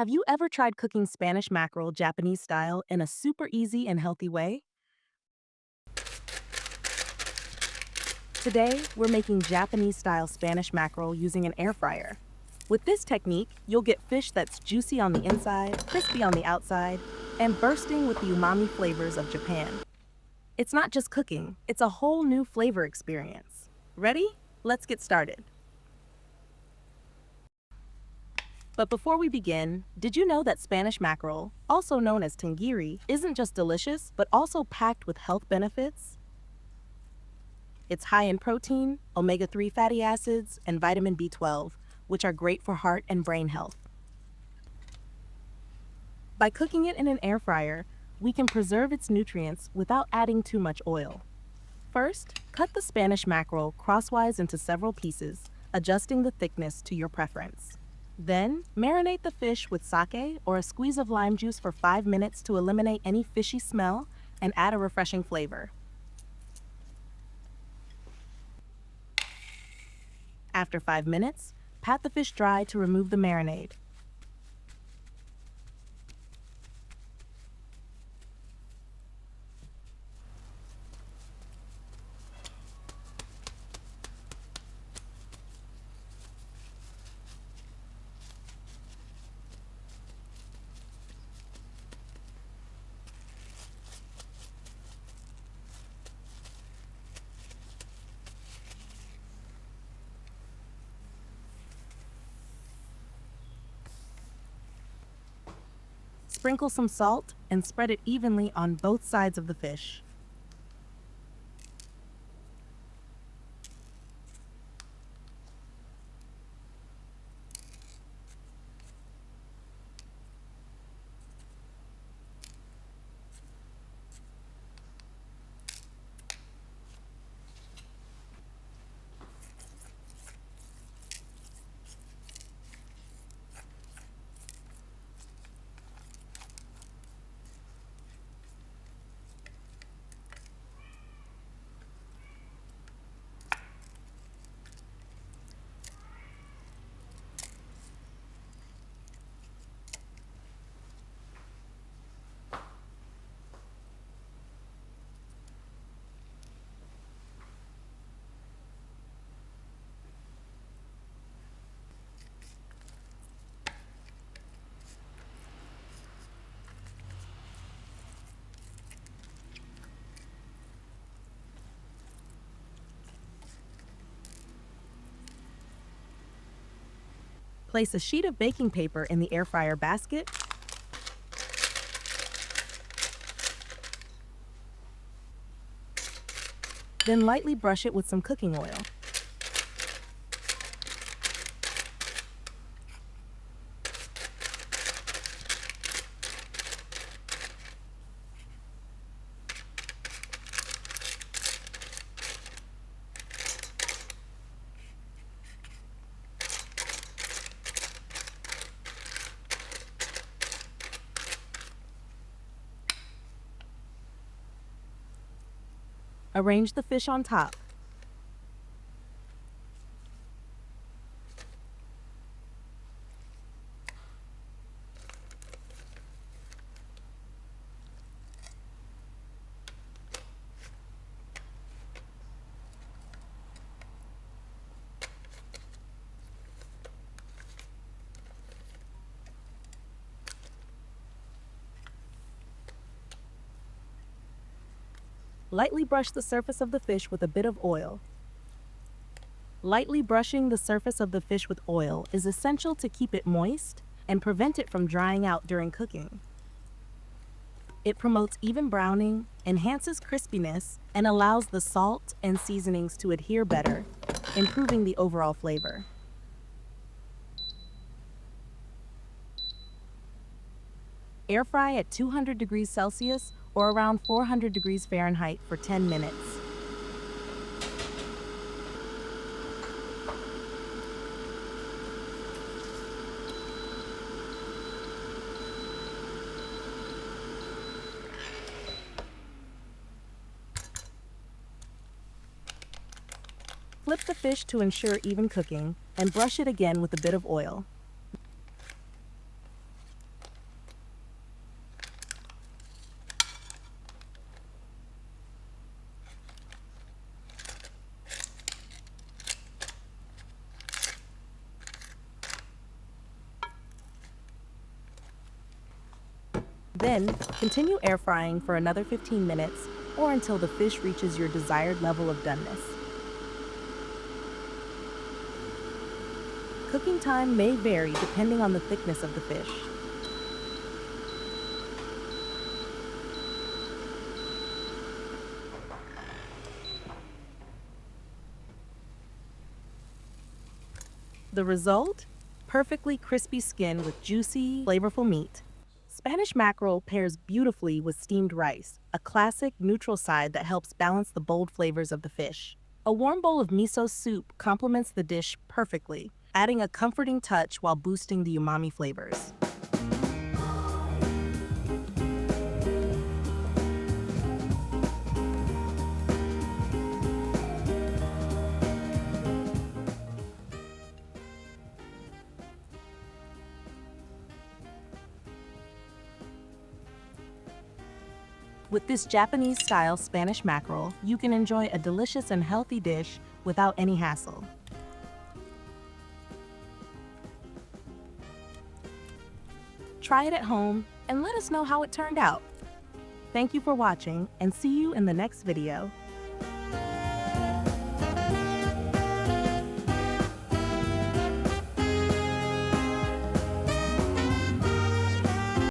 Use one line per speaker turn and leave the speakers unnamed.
Have you ever tried cooking Spanish mackerel Japanese style in a super easy and healthy way? Today, we're making Japanese style Spanish mackerel using an air fryer. With this technique, you'll get fish that's juicy on the inside, crispy on the outside, and bursting with the umami flavors of Japan. It's not just cooking, it's a whole new flavor experience. Ready? Let's get started. But before we begin, did you know that Spanish mackerel, also known as tangiri, isn't just delicious, but also packed with health benefits? It's high in protein, omega-3 fatty acids, and vitamin B12, which are great for heart and brain health. By cooking it in an air fryer, we can preserve its nutrients without adding too much oil. First, cut the Spanish mackerel crosswise into several pieces, adjusting the thickness to your preference. Then, marinate the fish with sake or a squeeze of lime juice for 5 minutes to eliminate any fishy smell and add a refreshing flavor. After 5 minutes, pat the fish dry to remove the marinade. Sprinkle some salt and spread it evenly on both sides of the fish. Place a sheet of baking paper in the air fryer basket. Then lightly brush it with some cooking oil. Arrange the fish on top. Lightly brush the surface of the fish with a bit of oil. Lightly brushing the surface of the fish with oil is essential to keep it moist and prevent it from drying out during cooking. It promotes even browning, enhances crispiness, and allows the salt and seasonings to adhere better, improving the overall flavor. Air fry at 200 degrees Celsius or around 400 degrees Fahrenheit for 10 minutes. Flip the fish to ensure even cooking and brush it again with a bit of oil. Then, continue air frying for another 15 minutes or until the fish reaches your desired level of doneness. Cooking time may vary depending on the thickness of the fish. The result? Perfectly crispy skin with juicy, flavorful meat. Spanish mackerel pairs beautifully with steamed rice, a classic neutral side that helps balance the bold flavors of the fish. A warm bowl of miso soup complements the dish perfectly, adding a comforting touch while boosting the umami flavors. With this Japanese-style Spanish mackerel, you can enjoy a delicious and healthy dish without any hassle. Try it at home and let us know how it turned out. Thank you for watching, and see you in the next video.